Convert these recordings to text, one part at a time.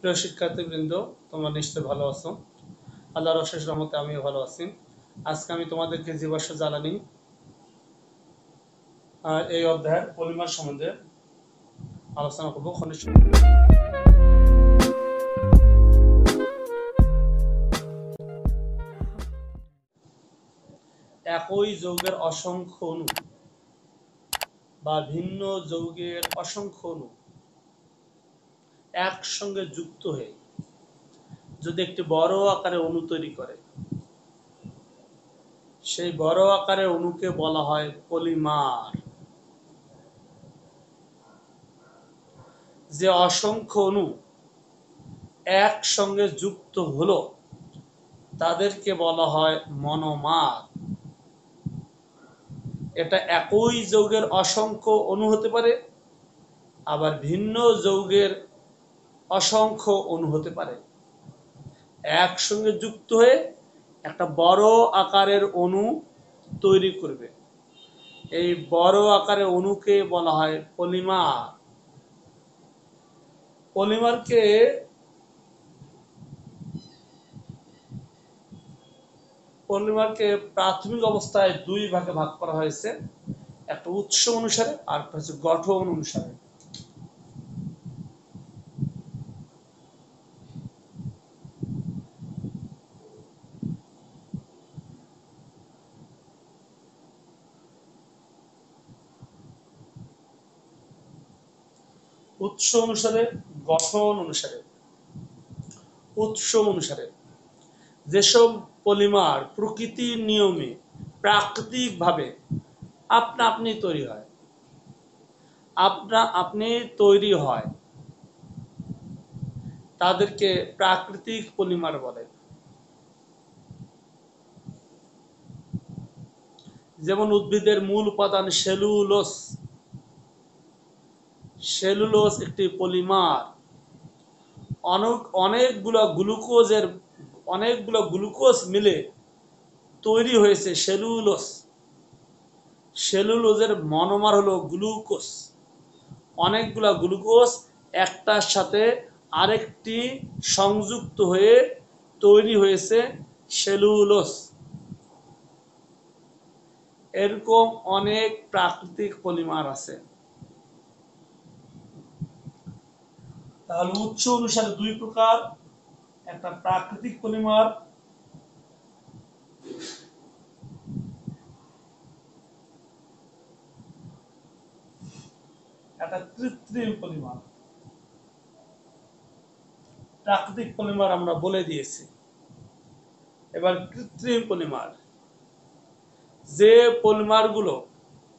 প্রিয় শিক্ষার্থীবৃন্দ, তোমরা নিশ্চয়ই ভালো আছো। আল্লাহর অশেষ রহমতে আমিও ভালো আছি। আজকে আমি তোমাদেরকে জীবাশ্ম জ্বালানি এই অধ্যায়ের পলিমার সম্বন্ধে আলোচনা করব। একই যৌগের অসংখ্য অণু বা ভিন্ন যৌগের অসংখ্য অণু একসঙ্গে যুক্ত হয়ে যদি একটি বড় আকারে অণু তৈরি করে, সেই বড় আকারের অণুকে বলা হয় পলিমার। যে অসংখ্য অণু একসঙ্গে যুক্ত হলো তাদেরকে বলা হয় মনোমার। এটা একই যৌগের অসংখ্য অণু হতে পারে, আবার ভিন্ন যৌগের অসংখ্য অণু হতে পারে। একসঙ্গে যুক্ত হয়ে একটা বড় আকারের অণু তৈরি করবে। এই বড় আকারের অণুকে বলা হয় পলিমার। পলিমারকে প্রাথমিক অবস্থায় দুই ভাগে ভাগ করা হয়েছে, একটা উৎস অনুসারে আর একটা হচ্ছে গঠন অনুসারে। উৎস অনুসারে, গঠন অনুসারে। উৎস অনুসারে যেসব পলিমার প্রকৃতির নিয়মে প্রাকৃতিকভাবে আপনি তৈরি হয় তাদেরকে প্রাকৃতিক পলিমার বলে। যেমন উদ্ভিদের মূল উপাদান সেলুলোজ। সেলুলোজ একটি পলিমার। অনেকগুলো গ্লুকোজ মিলে তৈরি হয়েছে সেলুলোজ। সেলুলোজের মনোমার হলো গ্লুকোজ। অনেকগুলো গ্লুকোজ একটার সাথে আরেকটি সংযুক্ত হয়ে তৈরি হয়েছে সেলুলোজ। এরকম অনেক প্রাকৃতিক পলিমার আছে। তাহলে উৎস অনুসারে দুই প্রকার, একটা প্রাকৃতিক পলিমার, একটা কৃত্রিম পলিমার। প্রাকৃতিক পলিমার আমরা বলে দিয়েছি, এবার কৃত্রিম পলিমার। যে পলিমারগুলো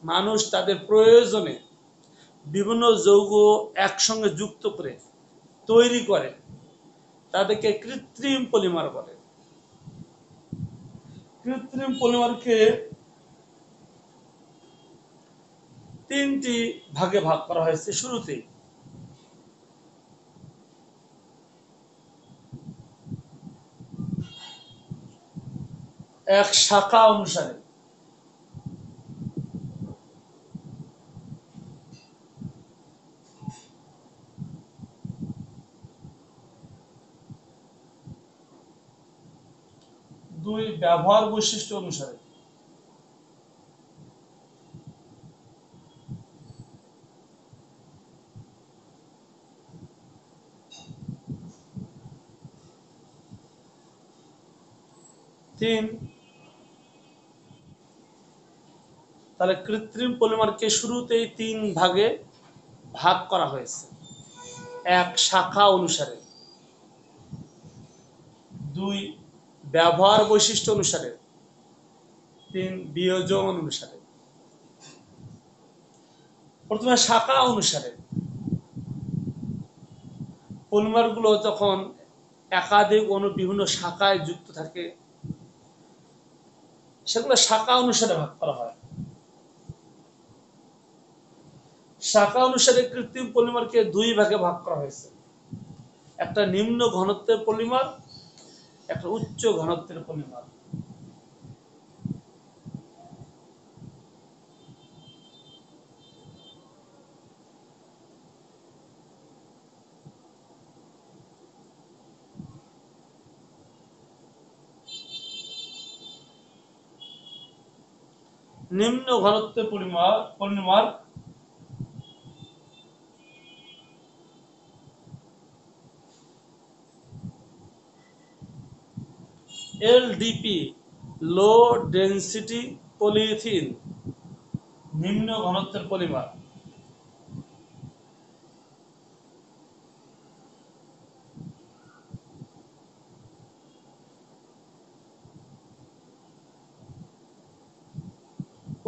মানুষ তাদের প্রয়োজনে বিভিন্ন যৌগ একসঙ্গে যুক্ত করে তৈরি করে তাদেরকে কৃত্রিম পলিমার বলে। কৃত্রিম পলিমারকে তিনটি ভাগে ভাগ করা হয়েছে শুরুতেই। এক শাখা অনুসারে। দুই ব্যবহার বৈশিষ্ট্য অনুসারে। তিন, তাহলে কৃত্রিম পলিমারকে শুরুতেই তিন ভাগে ভাগ করা হয়েছে। এক শাখা অনুসারে, দুই ব্যবহার বৈশিষ্ট্য অনুসারে, তিন বিয়োজন অনুসারে। প্রথমে শাখা অনুসারে। পলিমারগুলো যখন একাধিক অণু বিভিন্ন শাখায় যুক্ত থাকে সেগুলো শাখা অনুসারে ভাগ করা হয়। শাখা অনুসারে কৃত্রিম পলিমারকে দুই ভাগে ভাগ করা হয়েছে, একটা নিম্ন ঘনত্বের পলিমার, একটা উচ্চ ঘনত্বের পলিমার। নিম্ন ঘনত্বের পলিমার এলডিপি, লো ডেনসিটি পলিথিন, নিম্ন ঘনত্বের পলিমার।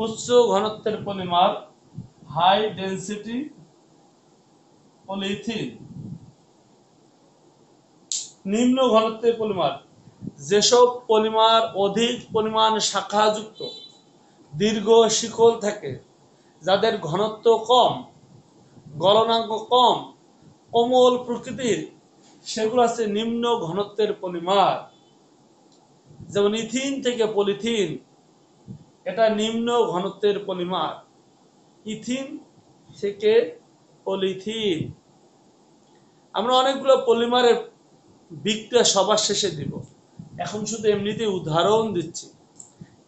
উচ্চ ঘনত্বের পলিমার হাই ডেনসিটি পলিথিন। নিম্ন ঘনত্বের পলিমার যেসব পলিমার অধিক পরিমাণ শাখাযুক্ত, দীর্ঘ শিকল থাকে, যাদের ঘনত্ব কম, গলনাঙ্ক কম, কোমল প্রকৃতির, সেগুলো আছে নিম্ন ঘনত্বের পলিমার। যেমন ইথিন থেকে পলিথিন, এটা নিম্ন ঘনত্বের পলিমার। ইথিন থেকে পলিথিন। আমরা অনেকগুলো পলিমারের বিক্রিয়া সবার শেষে দিব, এখন শুধু এমনিতে উদাহরণ দিচ্ছি।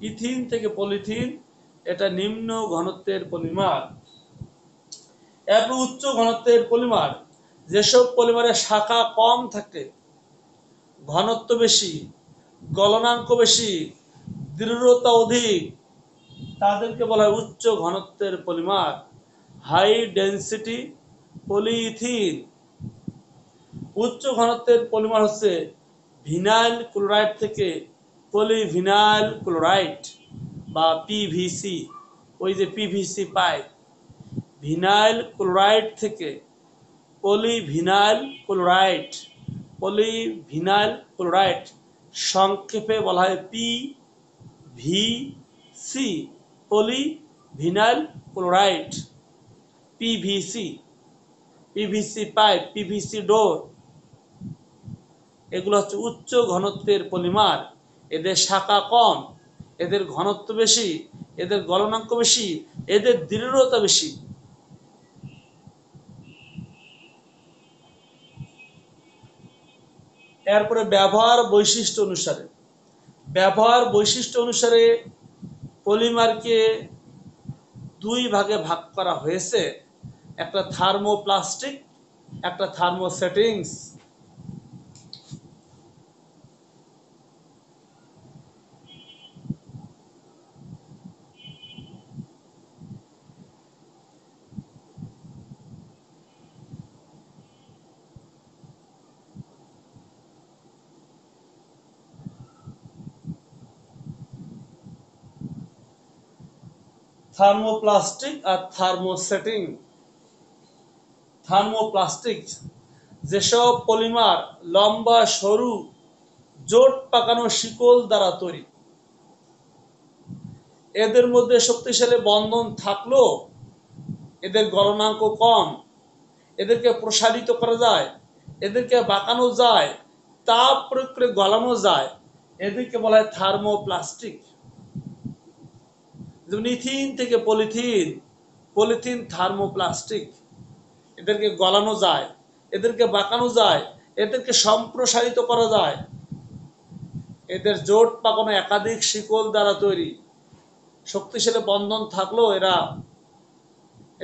ইথিন থেকে পলিথিন, এটা নিম্ন ঘনত্বের পলিমার। এরপর উচ্চ ঘনত্বের পলিমার যেসব পলিমারের শাখা কম থাকে, ঘনত্ব বেশি, গলনাঙ্ক বেশি, দৃঢ়তা অধিক, তাদেরকে বলা হয় উচ্চ ঘনত্বের পলিমার, হাই ডেনসিটি পলিথিন। উচ্চ ঘনত্বের পলিমার হচ্ছে ভিনাইল ক্লোরাইড থেকে পলিভিনাইল ক্লোরাইড বা পিভিসি। ওই যে পিভিসি পাইপ, ভিনাইল ক্লোরাইড থেকে পলিভিনাইল ক্লোরাইড। পলিভিনাইল ক্লোরাইড সংক্ষেপে বলা হয় PVC, polyvinyl chloride, PVC. PVC pipe, PVC ডোর, এগুলো হচ্ছে উচ্চ ঘনত্বের পলিমার। এদের শাখা কম, এদের ঘনত্ব বেশি, এদের গলনাঙ্ক বেশি, এদের দৃঢ়তা বেশি। এরপরে ব্যবহার বৈশিষ্ট্য অনুসারে, ব্যবহার বৈশিষ্ট্য অনুসারে পলিমারকে দুই ভাগে ভাগ করা হয়েছে, একটা থার্মোপ্লাস্টিক, একটা থার্মোসেটিংস। থার্মোপ্লাস্টিক আর থার্মোসেটিং। থার্মোপ্লাস্টিক যেসব পলিমার লম্বা সরু জোট পাকানো শিকল দ্বারা তৈরি, এদের মধ্যে শক্তিশালী বন্ধন থাকলেও এদের গলনাঙ্ক কম, এদেরকে প্রসারিত করা যায়, এদেরকে বাঁকানো যায়, তাপ প্রয়োগ করে গলানো যায়, এদেরকে বলা হয় থার্মোপ্লাস্টিক। যেমন ইথিন থেকে পলিথিন, পলিথিন থার্মোপ্লাস্টিক। এদেরকে গলানো যায়, এদেরকে বাঁকানো যায়, এদেরকে সম্প্রসারিত করা যায়, এদের জোট পাকানো একাধিক শিকল দ্বারা তৈরি, শক্তিশালী বন্ধন থাকলেও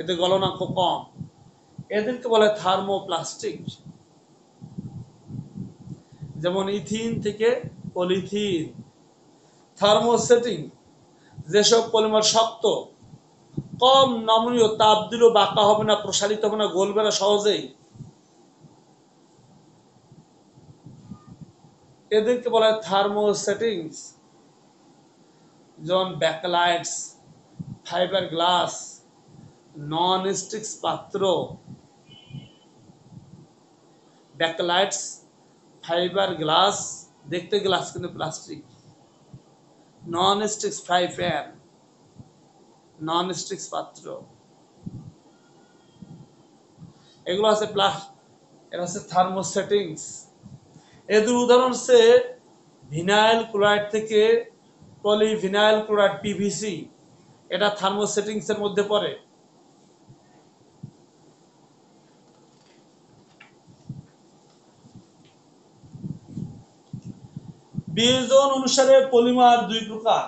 এদের গলনাঙ্ক কম, এদেরকে বলে থার্মোপ্লাস্টিক। যেমন ইথিন থেকে পলিথিন। থার্মোসেটিং যেসব পলিমার শক্ত, কম নমনীয়, তাপ দিলেও বাঁকা হবে না, প্রসারিত হবে না, গলবে না সহজেই, এদেরকে বলা হয় থার্মোসেটিংস। যেমন ব্যাকলাইটস, ফাইবার গ্লাস, নন স্টিক্স পাত্র। ব্যাকলাইটস, ফাইবার গ্লাস, দেখতে গ্লাস কিন্তু প্লাস্টিক। নন স্টিক্স ফ্রাই প্যান, নন স্টিক্স পাত্র, এগুলো আছে এটা হচ্ছে থার্মোসেটিংস। এদের উদাহরণ হচ্ছে ভিনাইল ক্লোরাইড থেকে পলিভিনাইল ক্লোরাইড, পিভিসি, এটা থার্মোসেটিংস এর মধ্যে পড়ে। বিয়োজন অনুসারে পলিমার দুই প্রকার,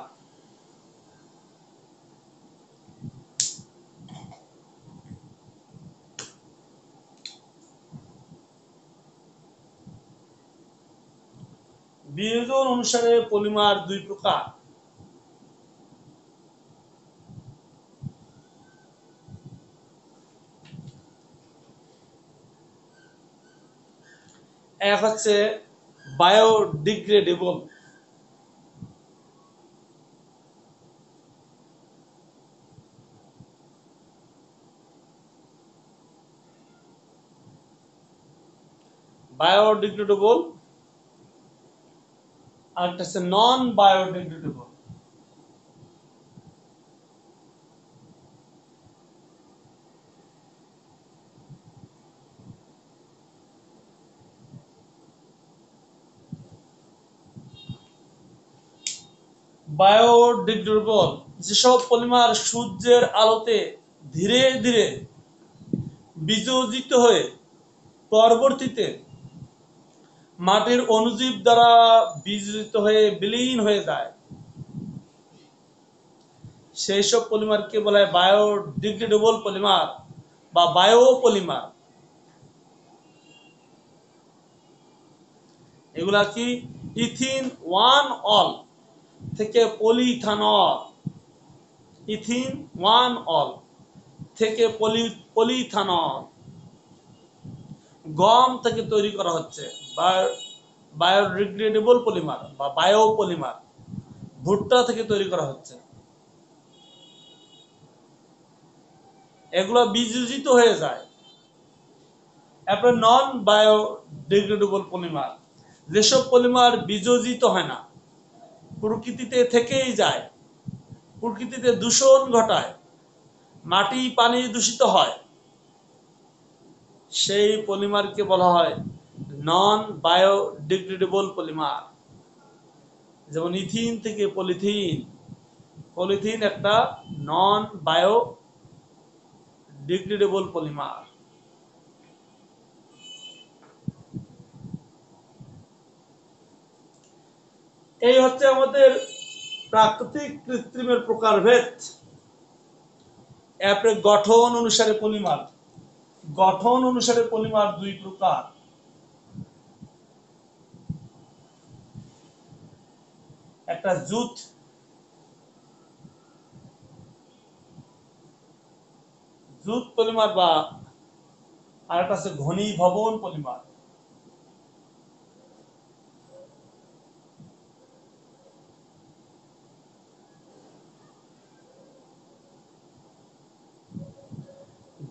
বিয়োজন অনুসারে পলিমার দুই প্রকার। এক হচ্ছে বায়োডিগ্রেডেবল, বায়োডিগ্রেডেবল, আর একটা হচ্ছে নন বায়োডিগ্রেডেবল। বায়োডিগ্রেডেবল যেসব পলিমার সূর্যের আলোতে ধীরে ধীরে বিযোজিত হয়ে পরবর্তীতে মাটির অণুজীব দ্বারা বিযোজিত হয়ে বিলীন হয়ে যায়, সেই সব পলিমারকে বলা হয় বায়োডিগ্রেডেবল পলিমার বা বায়োপলিমার। এগুলা কি? ইথিন ওয়ান অল থেকে পলিইথানল, ইথিন ওয়ান অল থেকে পলিইথানল, গম থেকে তৈরি করা হচ্ছে বায়োডিগ্রেডেবল পলিমার বা বায়োপলিমার, ভুট্টা থেকে তৈরি করা হচ্ছে। এগুলো বিযোজিত হয়ে যায়। এরপরে নন বায়োডিগ্রেডেবল পলিমার, যেসব পলিমার বিযোজিত হয় না, প্রকৃতিতে থেকেই যায়, প্রকৃতিতে দূষণ ঘটায়, মাটি পানি দূষিত হয়, সেই পলিমারকে বলা হয় নন বায়োডিগ্রেডেবল পলিমার। যেমন ইথিন থেকে পলিথিন, পলিথিন একটা নন বায়োডিগ্রেডেবল পলিমার। এই হচ্ছে আমাদের প্রাকৃতিক কৃত্রিমের প্রকারভেদ। এরপরে গঠন অনুসারে পলিমার, গঠন অনুসারে পলিমার দুই প্রকার। একটা জুট, জুট পলিমার বা আর একটা আছে ঘনীভবন পলিমার।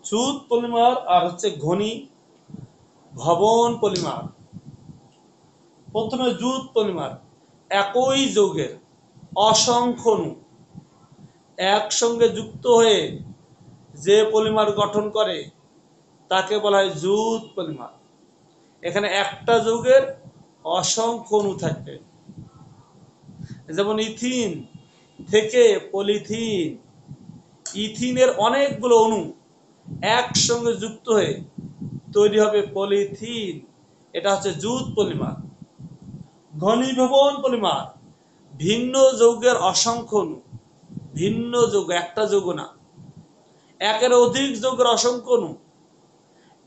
জুট পলিমার আর হচ্ছে ঘনীভবন পলিমার। প্রথমে জুট পলিমার, একই যৌগের অসংখ্য অণু একসঙ্গে যুক্ত হয়ে যে পলিমার গঠন করে তাকে বলা হয় জুট পলিমার। এখানে একটা যৌগের অসংখ্য অণু থাকবে, যেমন ইথিন থেকে পলিথিন, ইথিনের অনেকগুলো অণু একসঙ্গে যুক্ত হয়ে তৈরি হবে পলিথিন, এটা হচ্ছে জুট পলিমার। ঘনীভবন পলিমার, ভিন্ন যৌগের অসংখ্য অণু, ভিন্ন যৌগ, একটা যৌগ না, একের অধিক যৌগের অসংখ্য অণু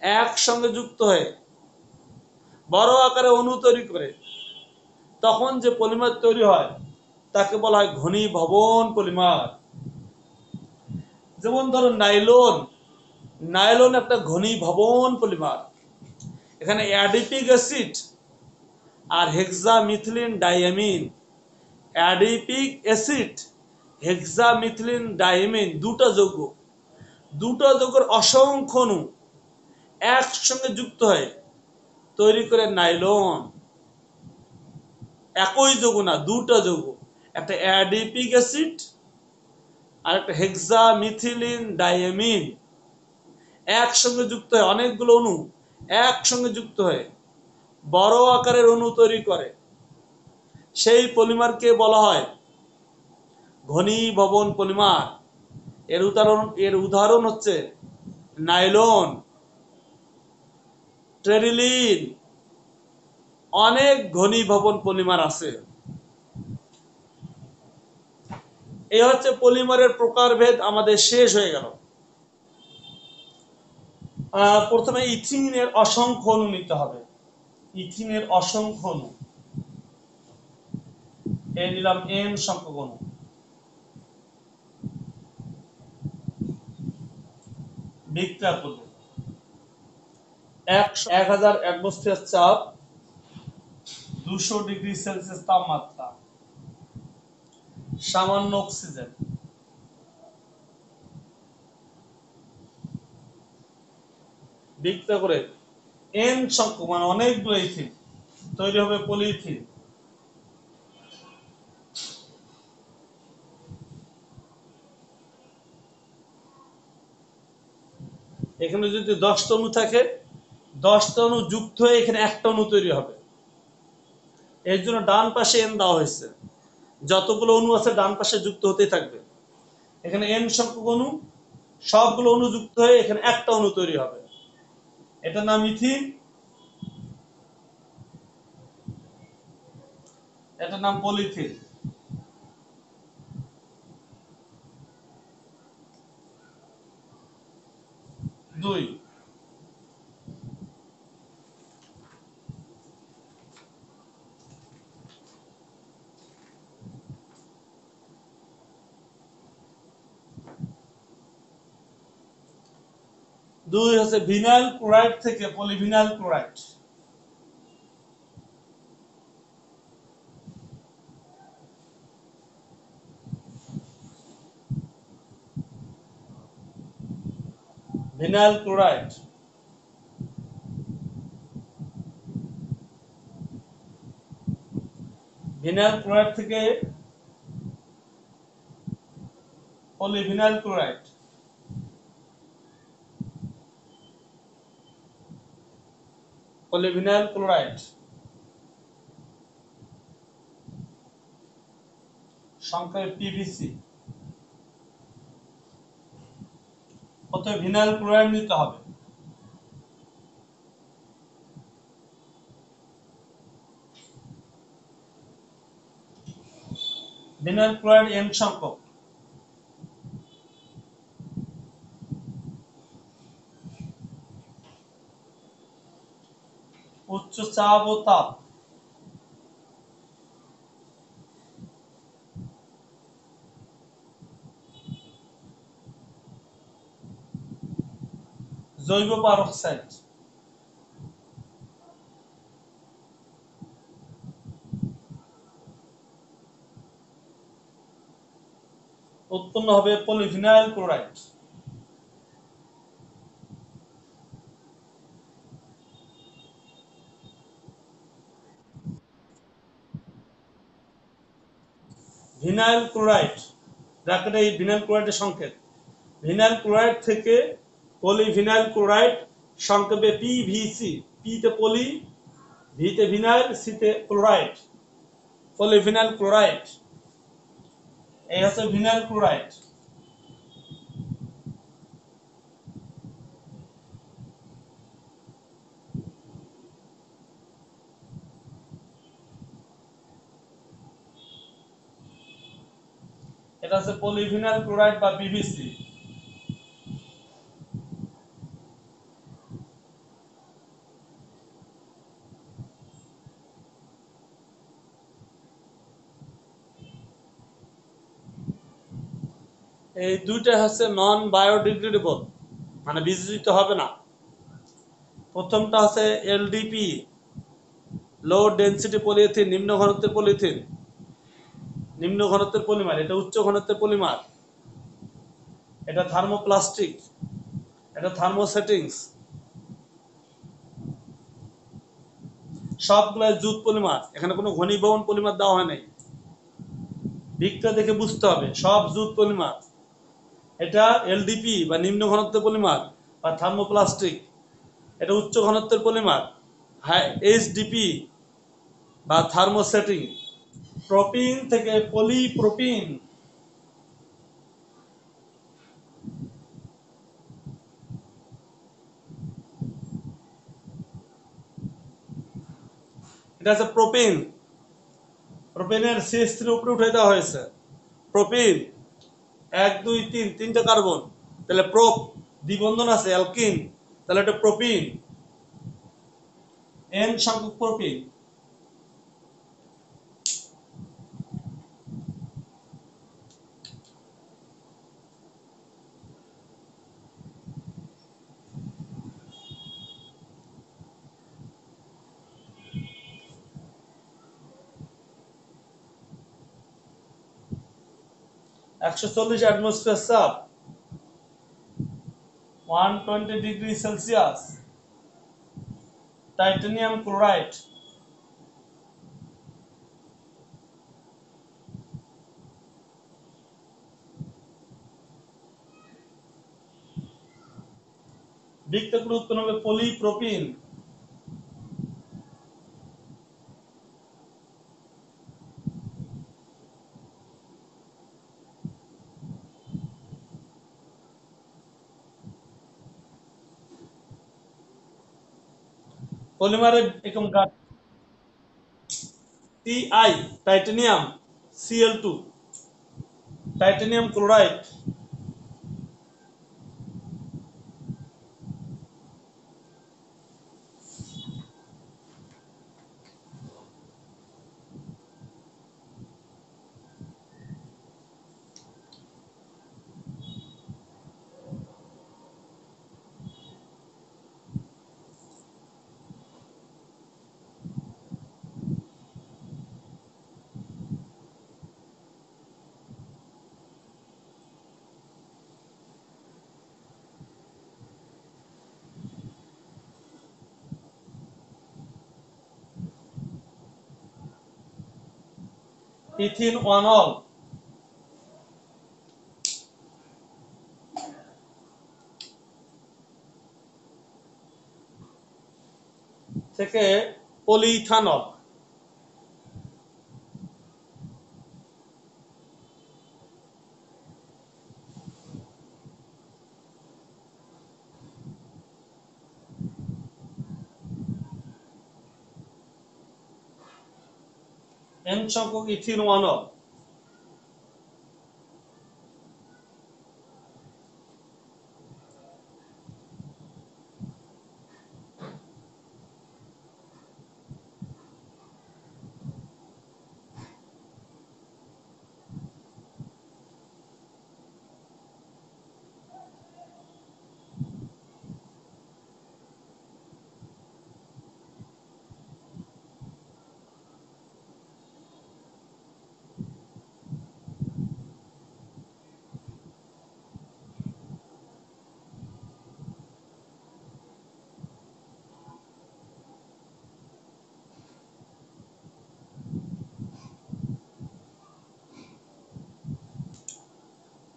একসঙ্গে যুক্ত হয়ে বড় আকারে অণু তৈরি করে তখন যে পলিমার তৈরি হয় তাকে বলা হয় ঘনীভবন পলিমার। যেমন ধরো নাইলন, নাইলন একটা ঘনীভবন পলিমার। এখানে অ্যাডিপিক অ্যাসিড আর hexamethylene diamine, adipic acid hexamethylene diamine দুটো যৌগ, দুটো যৌগের অসংখ্য অণু একসঙ্গে যুক্ত হয়ে তৈরি করে নাইলন। একই যৌগ না, দুটো যৌগ, একটা অ্যাডিপিক অ্যাসিড আর একটা হেক্সামিথিলিন ডাইয়ামিন একসঙ্গে যুক্ত হয়ে, অনেকগুলো অণু একসঙ্গে যুক্ত হয়ে বড় আকারের অণু তৈরি করে, সেই পলিমারকে বলা হয় ঘনীভবন পলিমার। এর উদাহরণ হচ্ছে নাইলন, ট্রেরিলিন, অনেক ঘনীভবন পলিমার আছে। এই হচ্ছে পলিমারের প্রকারভেদ আমাদের শেষ হয়ে গেল। প্রথমে ইথিনের অসংখ্য অণু নিতে হবে, ইথিনের অসংখ্য অণু। এই নিলাম n সংখ্যক অণু। বিক্রিয়া করব 1000 অ্যাটমসফিয়ার চাপ, 200 ডিগ্রি সেলসিয়াস তাপমাত্রা, সামান্য অক্সিজেন। বিক্রিয়া করে n সংখ্যক মানে অনেকগুলো ইথিন তৈরি হবে পলিইথিন। এখানে যদি 10টা অণু থাকে, 10টা অণু যুক্ত হয়ে এখানে একটা অণু তৈরি হবে। এর জন্য ডান পাশে n দেওয়া হয়েছে, যতগুলো অণু আছে ডান পাশে যুক্ত হতেই থাকবে। এখানে n সংখ্যক অণু, সবগুলো অণু যুক্ত হয়ে এখানে একটা অণু তৈরি হবে, এটার নাম ইথিন, এটার নাম পলিথিন। 2 2 হচ্ছে ভিনাইল ক্লোরাইড থেকে polyvinyl chloride. Vinyl chloride, vinyl chloride থেকে পলিভিনাইল ক্লোরাইড। পলিভিনাইল ক্লোরাইড সংক্ষেপে পিভিসি। অতএব ভিনাইল ক্লোরাইড নিতে হবে। ভিনাইল ক্লোরাইড n সংখ্যক, উচ্চ চাপ ও তাপ, জৈব পারক্সাইড, উৎপন্ন হবে পলিভিনাইল ক্লোরাইড। ভিনাইল ক্লোরাইড ব্র্যাকেটে এই ভিনাইল ক্লোরাইডের সংকেত। ভিনাইল ক্লোরাইড থেকে পলিভিনাইল ক্লোরাইড সংক্ষেপে পিভিসি। পি তে পলি, ভি তে ভিনাইল, সি তে ক্লোরাইড, পলিভিনাইল ক্লোরাইড। এই হচ্ছে ভিনাইল ক্লোরাইড। এটা হচ্ছে পলিভিনাইল ক্লোরাইড বা পিভিসি। এই দুইটা হচ্ছে নন বায়োডিগ্রেডেবল, মানে বিয়োজিত হবে না। প্রথমটা হচ্ছে এলডিপি, লো ডেনসিটি পলিইথিন, নিম্ন ঘনত্বের পলিইথিন, নিম্ন ঘনত্বের পলিমার। এটা উচ্চ ঘনত্বের পলিমার, এটা থার্মোপ্লাস্টিক, এটা থার্মোসেটিংস, সবগুলাই জুট পলিমার, এখানে কোনো ঘনীভবন পলিমার দেওয়া হয় নাই। দিকটা দেখে বুঝতে হবে সব জুট পলিমার। এটা এলডিপি বা নিম্ন ঘনত্বের পলিমার বা থার্মোপ্লাস্টিক, এটা উচ্চ ঘনত্বের পলিমার এইচডিপি বা থার্মোসেটিং। প্রোপিন থেকে পলিপ্রোপিন, এটা হচ্ছে প্রোপিন। প্রোপিনের CH3 উপরে উঠে দেওয়া হয়েছে। প্রোপিন 1 2 3 তিনটা কার্বন, তাহলে প্রোপ দ্বিবন্ধন আছে অ্যালকিন, তাহলে এটা প্রোপিন, n সংখ্যক প্রোপিন। 140 অ্যাটমসফিয়ার চাপ, 120 ডিগ্রি সেলসিয়াস, টাইটানিয়াম ক্লোরাইড। বৃত্তগুলো উৎপন্ন হবে পলিপ্রোপিন। পলিমারের এরকম TI, titanium, Cl2, titanium chloride. ইথিনওয়ানল থেকে পলিইথানল। এন সংখ্যক ইথিনওয়ানল।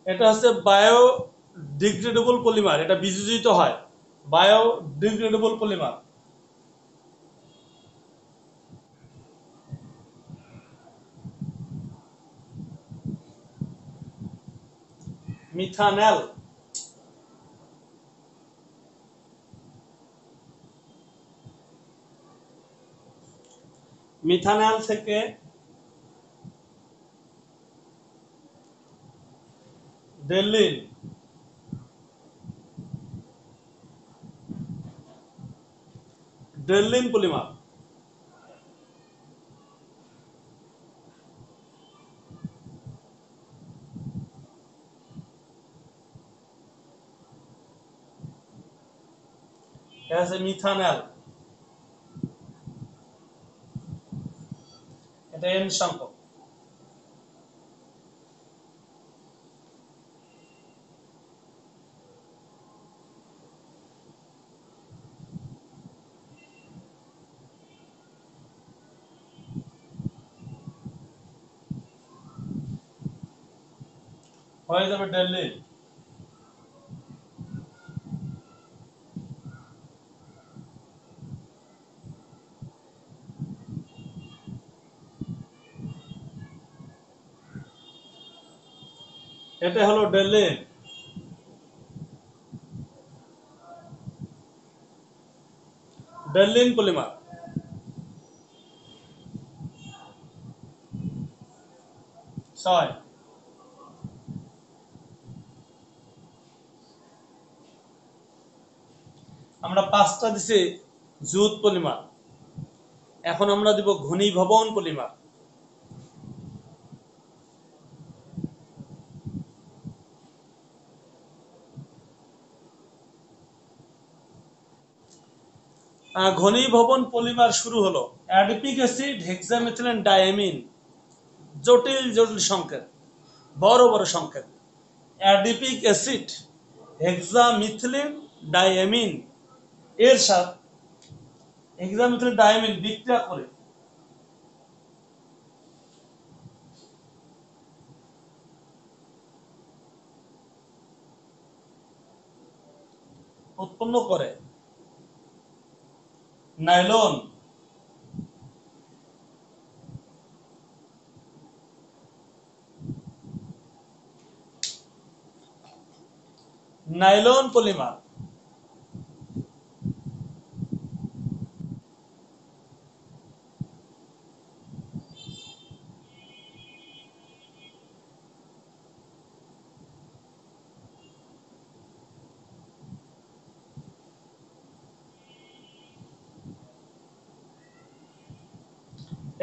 এটা হচ্ছে বায়োডিগ্রেডেবল পলিমার, এটা বিযোজিত হয়। Biodegradable polymer. মিথানেল, মিথানেল থেকে ডেলিন, ডেলিন পলিমার। এটা হচ্ছে মিথানেল, এটা এন সংখ্যক। হয়ে যাবে ডেলিন। এটা হলো ডেলিন। ডেলিন পলিমার। ছয়। আমরা 5টা দিছি জুট পলিমার, এখন আমরা দিব ঘনীভবন পলিমার। ঘনীভবন পলিমার শুরু হলো অ্যাডিপিক অ্যাসিড, হেক্সামেথিলেন ডায়ামিন, জটিল জটিল সংকেত। বড় বড় সংকেত। অ্যাডিপিক অ্যাসিড হেক্সামিথিলিন ডাইঅ্যামিন এর সাথে হেক্সামিথিলিন ডাইঅ্যামিন বিক্রিয়া করে উৎপন্ন করে নাইলন। Nylon polymer.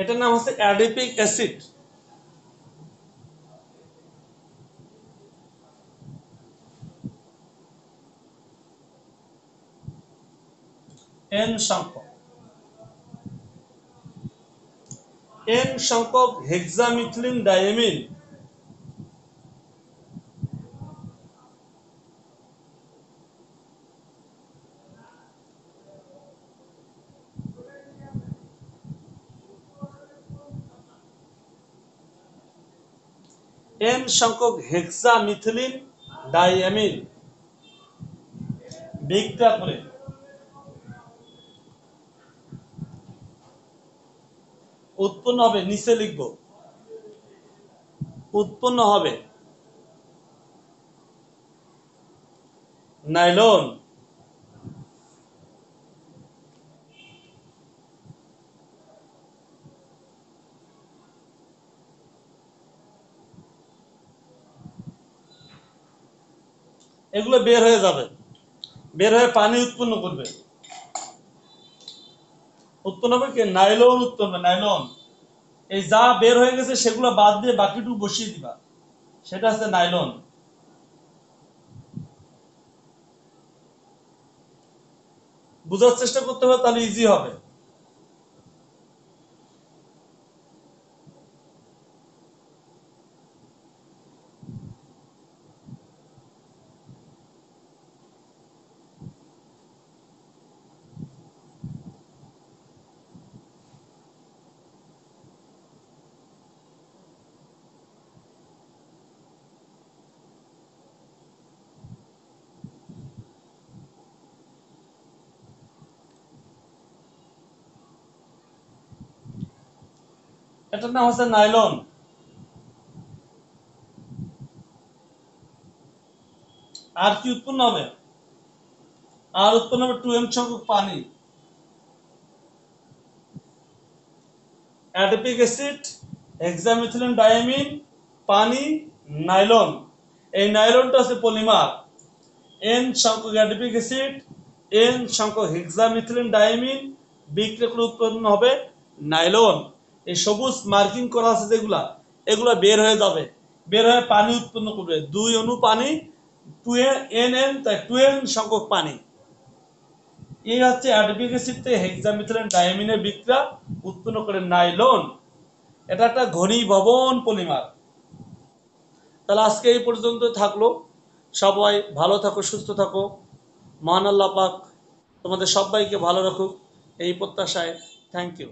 এটার নাম হচ্ছে অ্যাডিপিক অ্যাসিড। এন সংখ্যক হেক্সামিথিলিন ডাইঅ্যামিন এন সংখ্যক হেক্সামিথিলিন ডাইঅ্যামিন বিক্রিয়া করে উৎপন্ন হবে, নিচে লিখব, উৎপন্ন হবে নাইলন। এগুলো বের হয়ে যাবে, বের হয়ে পানি উৎপন্ন করবে। উৎপন্ন হবে কি? নাইলন উৎপন্ন হবে, নাইলন। এই যা বের হয়ে গেছে সেগুলো বাদ দিয়ে বাকিটুকু বসিয়ে দিবা, সেটা হচ্ছে নাইলন। বোঝার চেষ্টা করতে হবে, তাহলে ইজি হবে। এটার নাম হচ্ছে নাইলন। আর কি উৎপন্ন হবে? আর উৎপন্ন হবে 2m সংখ্যক পানি। অ্যাডিপিক অ্যাসিড, হেক্সামিথিলিন ডাইঅ্যামিন, পানি, নাইলন। এই নাইলনটা হচ্ছে পলিমার। এন সংখ্যক অ্যাডিপিক অ্যাসিড, এন সংখ্যক হেক্সামিথিলিন ডাইঅ্যামিন বিক্রিয়া করে উৎপন্ন হবে নাইলন। এই সবুজ মার্কিং করা আছে যেগুলা, এগুলা বের হয়ে যাবে, বের হয়ে পানি উৎপন্ন করবে। 2 অণু পানি, 2n তাই 2n সংখ্যক পানি। এই হচ্ছে অ্যাডিপিক অ্যাসিড থেকে হেক্সামিথিলিন ডাইঅ্যামিনের বিক্রিয়া উৎপন্ন করে নাইলন। এটা একটা ঘনীভবন পলিমার। তাহলে আজকে এই পর্যন্ত থাকলো। সবাই ভালো থাকো, সুস্থ থাকো। মহান আল্লাহ পাক তোমাদের সবাইকে ভালো রাখুক, এই প্রত্যাশায়। Thank you.